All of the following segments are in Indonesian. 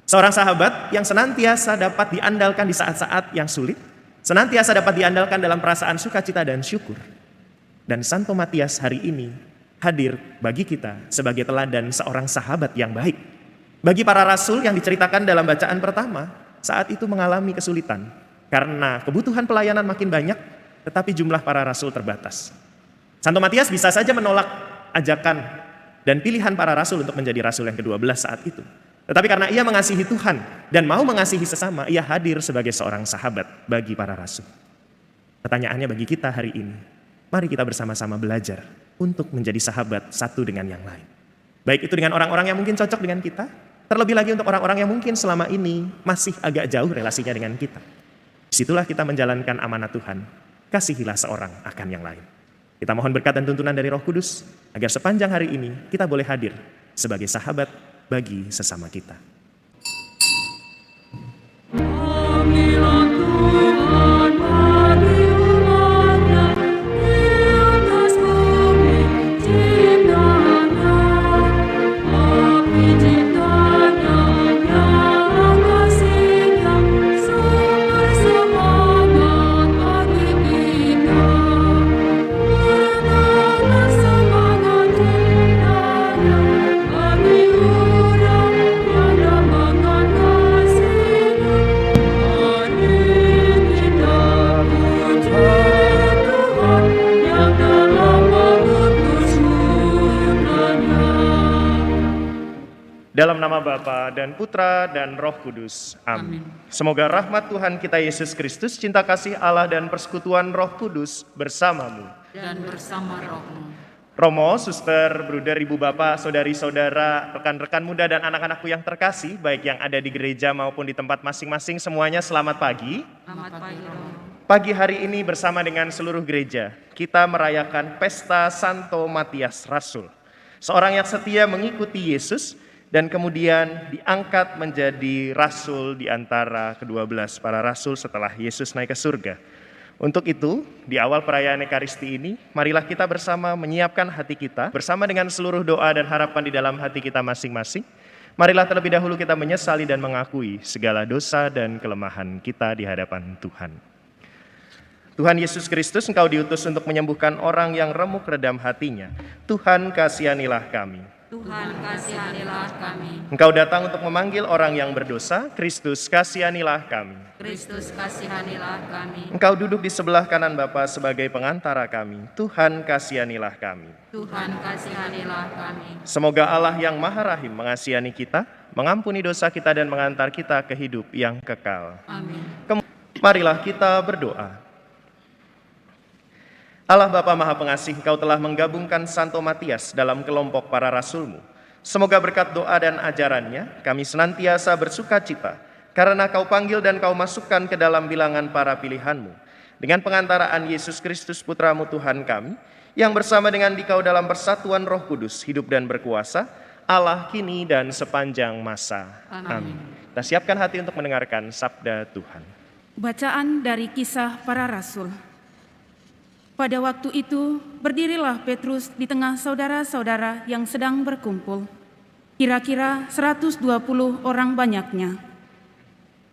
Seorang sahabat yang senantiasa dapat diandalkan di saat-saat yang sulit, senantiasa dapat diandalkan dalam perasaan sukacita dan syukur. Dan Santo Matias hari ini hadir bagi kita sebagai teladan seorang sahabat yang baik. Bagi para rasul yang diceritakan dalam bacaan pertama, saat itu mengalami kesulitan karena kebutuhan pelayanan makin banyak, tetapi jumlah para rasul terbatas. Santo Matias bisa saja menolak ajakan dan pilihan para rasul untuk menjadi rasul yang ke-12 saat itu. Tetapi karena ia mengasihi Tuhan dan mau mengasihi sesama, ia hadir sebagai seorang sahabat bagi para rasul. Pertanyaannya bagi kita hari ini, mari kita bersama-sama belajar untuk menjadi sahabat satu dengan yang lain. Baik itu dengan orang-orang yang mungkin cocok dengan kita, terlebih lagi untuk orang-orang yang mungkin selama ini masih agak jauh relasinya dengan kita. Disitulah kita menjalankan amanat Tuhan, kasihilah seorang akan yang lain. Kita mohon berkat dan tuntunan dari Roh Kudus, agar sepanjang hari ini kita boleh hadir sebagai sahabat bagi sesama kita. Dalam nama Bapa dan Putra dan Roh Kudus. Amin. Semoga rahmat Tuhan kita Yesus Kristus, cinta kasih Allah dan persekutuan Roh Kudus bersamamu. Dan bersama rohmu. Romo, suster, bruder, ibu bapak, saudari-saudara, rekan-rekan muda dan anak-anakku yang terkasih, baik yang ada di gereja maupun di tempat masing-masing, semuanya selamat pagi. Selamat pagi, Romo. Pagi hari ini bersama dengan seluruh gereja, kita merayakan pesta Santo Matias Rasul. Seorang yang setia mengikuti Yesus, dan kemudian diangkat menjadi rasul di antara ke-12 para rasul setelah Yesus naik ke surga. Untuk itu, di awal perayaan Ekaristi ini, marilah kita bersama menyiapkan hati kita, bersama dengan seluruh doa dan harapan di dalam hati kita masing-masing. Marilah terlebih dahulu kita menyesali dan mengakui segala dosa dan kelemahan kita di hadapan Tuhan. Tuhan Yesus Kristus, Engkau diutus untuk menyembuhkan orang yang remuk redam hatinya. Tuhan, kasihanilah kami. Tuhan, kasihanilah kami. Engkau datang untuk memanggil orang yang berdosa. Kristus, kasihanilah kami. Kristus, kasihanilah kami. Engkau duduk di sebelah kanan Bapa sebagai pengantara kami. Tuhan, kasihanilah kami. Tuhan, kasihanilah kami. Semoga Allah yang Maha Rahim mengasihani kita, mengampuni dosa kita dan mengantar kita ke hidup yang kekal. Amin. Marilah kita berdoa. Allah Bapa Maha Pengasih, Engkau telah menggabungkan Santo Matias dalam kelompok para rasul-Mu. Semoga berkat doa dan ajarannya, kami senantiasa bersuka cita, karena Kau panggil dan Kau masukkan ke dalam bilangan para pilihan-Mu. Dengan pengantaraan Yesus Kristus Putra-Mu Tuhan kami, yang bersama dengan Dikau dalam persatuan Roh Kudus, hidup dan berkuasa, Allah kini dan sepanjang masa. Amin. Kita siapkan hati untuk mendengarkan sabda Tuhan. Bacaan dari Kisah Para Rasul. Pada waktu itu, berdirilah Petrus di tengah saudara-saudara yang sedang berkumpul, kira-kira 120 orang banyaknya.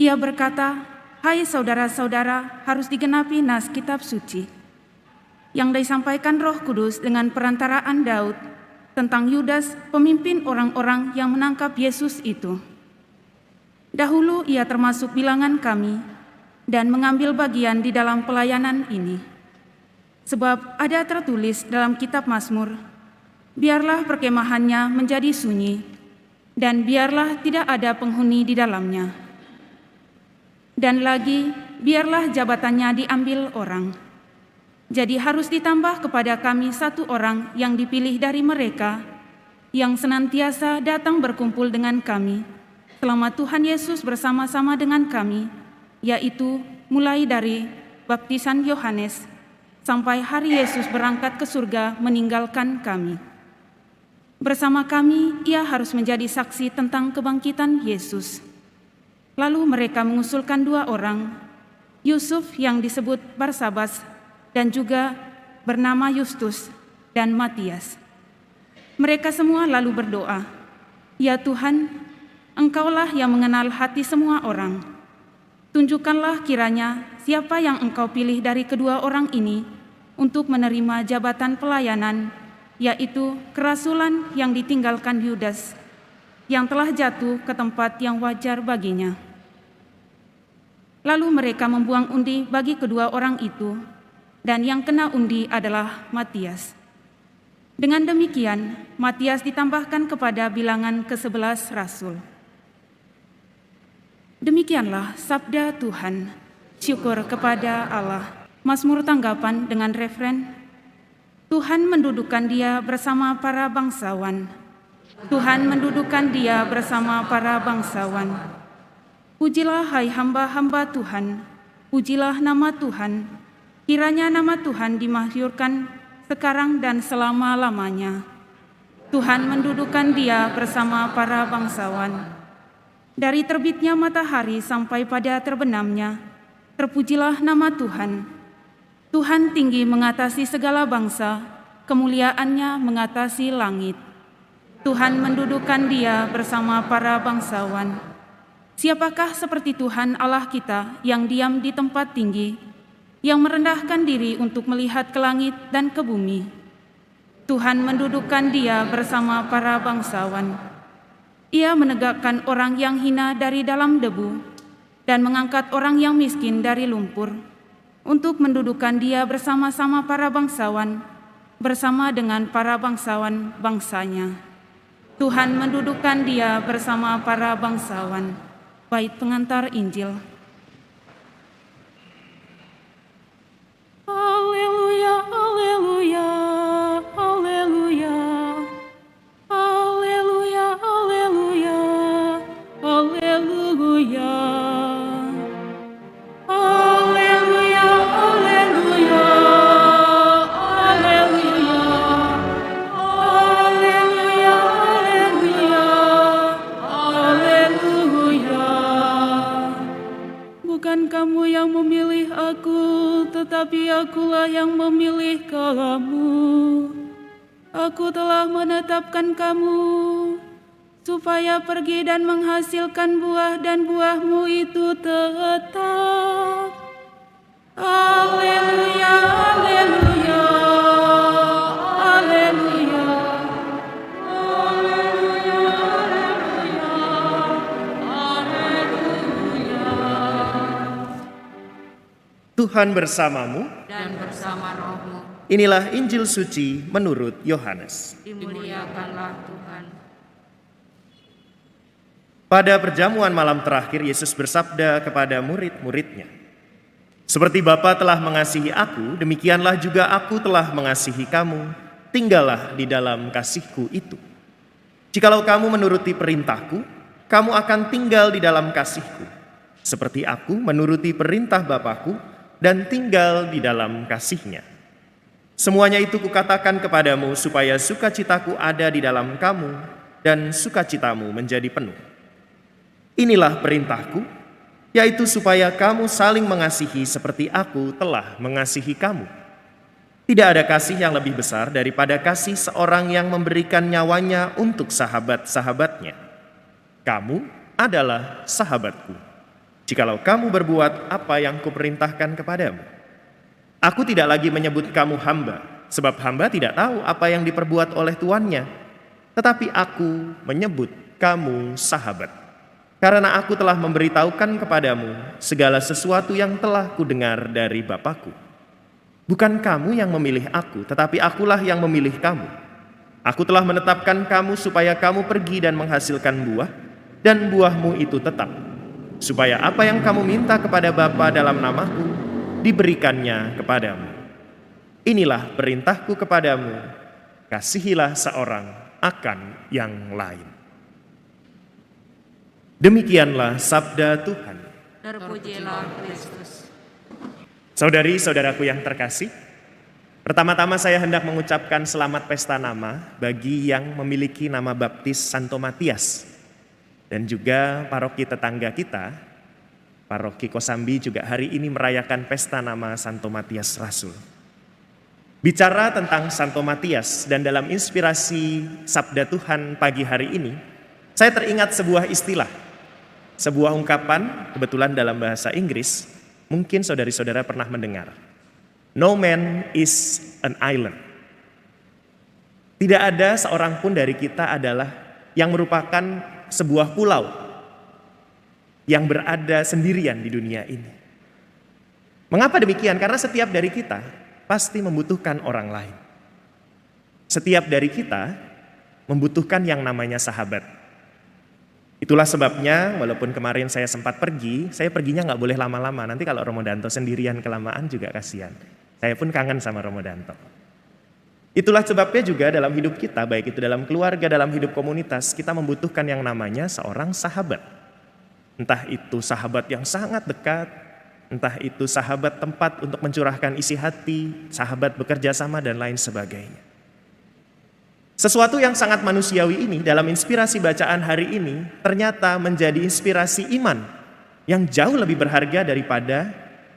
Ia berkata, "Hai saudara-saudara, harus digenapi nas kitab suci yang disampaikan Roh Kudus dengan perantaraan Daud tentang Yudas, pemimpin orang-orang yang menangkap Yesus itu. Dahulu ia termasuk bilangan kami dan mengambil bagian di dalam pelayanan ini. Sebab ada tertulis dalam kitab Mazmur, biarlah perkemahannya menjadi sunyi, dan biarlah tidak ada penghuni di dalamnya. Dan lagi, biarlah jabatannya diambil orang. Jadi harus ditambah kepada kami satu orang yang dipilih dari mereka, yang senantiasa datang berkumpul dengan kami, selama Tuhan Yesus bersama-sama dengan kami, yaitu mulai dari baptisan Yohanes, sampai hari Yesus berangkat ke surga meninggalkan kami. Bersama kami, ia harus menjadi saksi tentang kebangkitan Yesus." Lalu mereka mengusulkan 2 orang, Yusuf yang disebut Barsabas dan juga bernama Justus dan Matias. Mereka semua lalu berdoa, "Ya Tuhan, Engkaulah yang mengenal hati semua orang. Tunjukkanlah kiranya siapa yang Engkau pilih dari kedua orang ini untuk menerima jabatan pelayanan, yaitu kerasulan yang ditinggalkan Yudas, yang telah jatuh ke tempat yang wajar baginya. Lalu mereka membuang undi bagi kedua orang itu, dan yang kena undi adalah Matias. Dengan demikian, Matias ditambahkan kepada bilangan ke-11 rasul. Demikianlah sabda Tuhan. Syukur kepada Allah. Mazmur tanggapan dengan referen, Tuhan mendudukan dia bersama para bangsawan. Tuhan mendudukan dia bersama para bangsawan. Pujilah hai hamba-hamba Tuhan, pujilah nama Tuhan. Kiranya nama Tuhan dimasyhurkan sekarang dan selama-lamanya. Tuhan mendudukan dia bersama para bangsawan. Dari terbitnya matahari sampai pada terbenamnya, terpujilah nama Tuhan. Tuhan tinggi mengatasi segala bangsa, kemuliaannya mengatasi langit. Tuhan mendudukan dia bersama para bangsawan. Siapakah seperti Tuhan Allah kita yang diam di tempat tinggi, yang merendahkan diri untuk melihat ke langit dan ke bumi? Tuhan mendudukkan dia bersama para bangsawan. Ia menegakkan orang yang hina dari dalam debu dan mengangkat orang yang miskin dari lumpur, untuk mendudukkan dia bersama-sama para bangsawan, bersama dengan para bangsawan bangsanya. Tuhan mendudukkan dia bersama para bangsawan. Bait pengantar Injil. Haleluya, haleluya, haleluya. Haleluya, haleluya, haleluya. Haleluya, haleluya, haleluya. Haleluya, haleluya, haleluya. Bukan kamu yang memilih aku, tetapi akulah yang memilih kamu. Aku telah menetapkan kamu supaya pergi dan menghasilkan buah, dan buahmu itu tetap. Haleluya, haleluya, haleluya. Haleluya, haleluya, haleluya. Tuhan bersamamu. Dan bersama rohmu. Inilah Injil suci menurut Yohanes. Dimuliakanlah Tuhan. Pada perjamuan malam terakhir, Yesus bersabda kepada murid-muridnya, "Seperti Bapa telah mengasihi aku, demikianlah juga aku telah mengasihi kamu. Tinggallah di dalam kasih-Ku itu. Jikalau kamu menuruti perintah-Ku, kamu akan tinggal di dalam kasih-Ku, seperti aku menuruti perintah Bapa-Ku dan tinggal di dalam kasih-Nya. Semuanya itu kukatakan kepadamu supaya sukacitaku ada di dalam kamu dan sukacitamu menjadi penuh. Inilah perintahku, yaitu supaya kamu saling mengasihi seperti aku telah mengasihi kamu. Tidak ada kasih yang lebih besar daripada kasih seorang yang memberikan nyawanya untuk sahabat-sahabatnya. Kamu adalah sahabatku, jikalau kamu berbuat apa yang kuperintahkan kepadamu. Aku tidak lagi menyebut kamu hamba, sebab hamba tidak tahu apa yang diperbuat oleh tuannya. Tetapi aku menyebut kamu sahabat, karena aku telah memberitahukan kepadamu segala sesuatu yang telah kudengar dari Bapa-Ku. Bukan kamu yang memilih aku, tetapi akulah yang memilih kamu. Aku telah menetapkan kamu supaya kamu pergi dan menghasilkan buah, dan buahmu itu tetap, supaya apa yang kamu minta kepada Bapa dalam namaku, diberikannya kepadamu. Inilah perintahku kepadamu, kasihilah seorang akan yang lain." Demikianlah sabda Tuhan. Terpujilah Kristus. Saudari-saudaraku yang terkasih, pertama-tama saya hendak mengucapkan selamat pesta nama bagi yang memiliki nama baptis Santo Matias. Dan juga paroki tetangga kita, Paroki Kosambi, juga hari ini merayakan pesta nama Santo Matias Rasul. Bicara tentang Santo Matias dan dalam inspirasi sabda Tuhan pagi hari ini, Saya teringat sebuah istilah, sebuah ungkapan, kebetulan dalam bahasa Inggris, mungkin saudari-saudara pernah mendengar. No man is an island. Tidak ada seorang pun dari kita adalah yang merupakan sebuah pulau yang berada sendirian di dunia ini. Mengapa demikian? Karena setiap dari kita pasti membutuhkan orang lain. Setiap dari kita membutuhkan yang namanya sahabat. Itulah sebabnya walaupun kemarin saya sempat pergi, saya perginya nggak boleh lama-lama. Nanti kalau Romo Danto sendirian kelamaan juga kasihan. Saya pun kangen sama Romo Danto. Itulah sebabnya juga dalam hidup kita, baik itu dalam keluarga, dalam hidup komunitas, kita membutuhkan yang namanya seorang sahabat. Entah itu sahabat yang sangat dekat, entah itu sahabat tempat untuk mencurahkan isi hati, sahabat bekerja sama dan lain sebagainya. Sesuatu yang sangat manusiawi ini dalam inspirasi bacaan hari ini ternyata menjadi inspirasi iman yang jauh lebih berharga daripada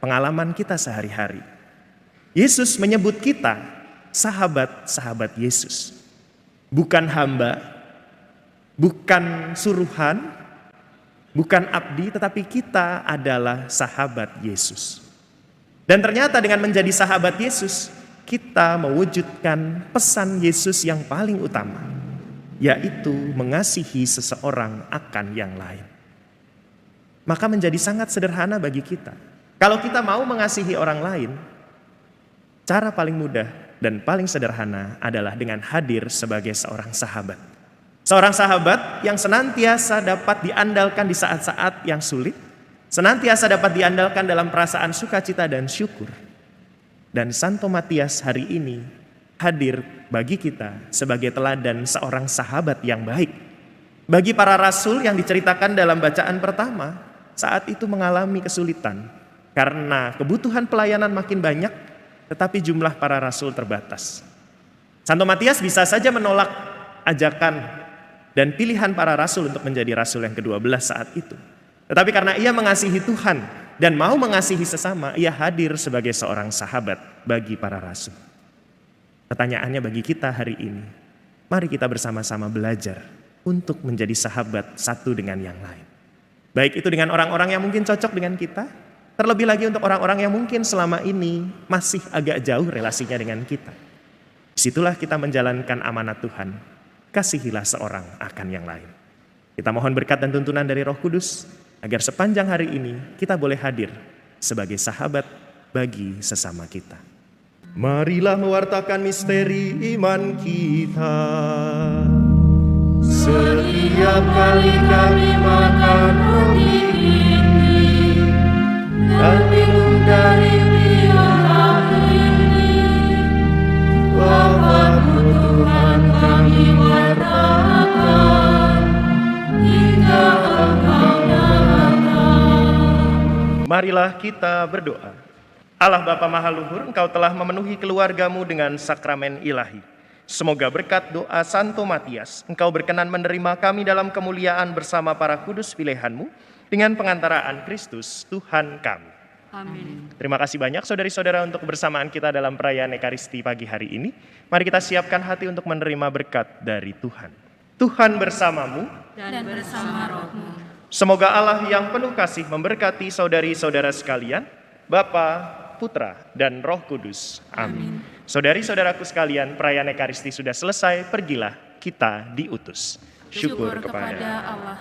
pengalaman kita sehari-hari. Yesus menyebut kita sahabat-sahabat Yesus. Bukan hamba, bukan suruhan, bukan abdi, tetapi kita adalah sahabat Yesus. Dan ternyata dengan menjadi sahabat Yesus, kita mewujudkan pesan Yesus yang paling utama, yaitu mengasihi seseorang akan yang lain. Maka menjadi sangat sederhana bagi kita. Kalau kita mau mengasihi orang lain, cara paling mudah dan paling sederhana adalah dengan hadir sebagai seorang sahabat. Seorang sahabat yang senantiasa dapat diandalkan di saat-saat yang sulit, senantiasa dapat diandalkan dalam perasaan sukacita dan syukur. Dan Santo Matias hari ini hadir bagi kita sebagai teladan seorang sahabat yang baik. Bagi para rasul yang diceritakan dalam bacaan pertama, saat itu mengalami kesulitan karena kebutuhan pelayanan makin banyak, tetapi jumlah para rasul terbatas. Santo Matias bisa saja menolak ajakan dan pilihan para rasul untuk menjadi rasul yang ke-12 saat itu. Tetapi karena ia mengasihi Tuhan dan mau mengasihi sesama, ia hadir sebagai seorang sahabat bagi para rasul. Pertanyaannya bagi kita hari ini, mari kita bersama-sama belajar untuk menjadi sahabat satu dengan yang lain. Baik itu dengan orang-orang yang mungkin cocok dengan kita, terlebih lagi untuk orang-orang yang mungkin selama ini masih agak jauh relasinya dengan kita. Disitulah kita menjalankan amanat Tuhan. Kasihilah seorang akan yang lain. Kita mohon berkat dan tuntunan dari Roh Kudus, agar sepanjang hari ini kita boleh hadir sebagai sahabat bagi sesama kita. Marilah mewartakan misteri iman kita. Setiap kali kami makan roti ini dan minum dari piala ini, wafat-Mu Tuhan kami wartakan hingga Engkau datang. Marilah kita berdoa. Allah Bapa Maha Luhur, Engkau telah memenuhi keluarga-Mu dengan sakramen ilahi. Semoga berkat doa Santo Matias, Engkau berkenan menerima kami dalam kemuliaan bersama para kudus pilihan-Mu, dengan pengantaraan Kristus Tuhan kami. Amin. Terima kasih banyak saudari-saudara untuk kebersamaan kita dalam perayaan Ekaristi pagi hari ini. Mari kita siapkan hati untuk menerima berkat dari Tuhan. Tuhan bersamamu Dan bersama rohmu. Semoga Allah yang penuh kasih memberkati saudari-saudara sekalian, Bapa, Putra, dan Roh Kudus. Amin. Saudari-saudaraku sekalian, perayaan Ekaristi sudah selesai, pergilah, kita diutus. Syukur kepada Allah.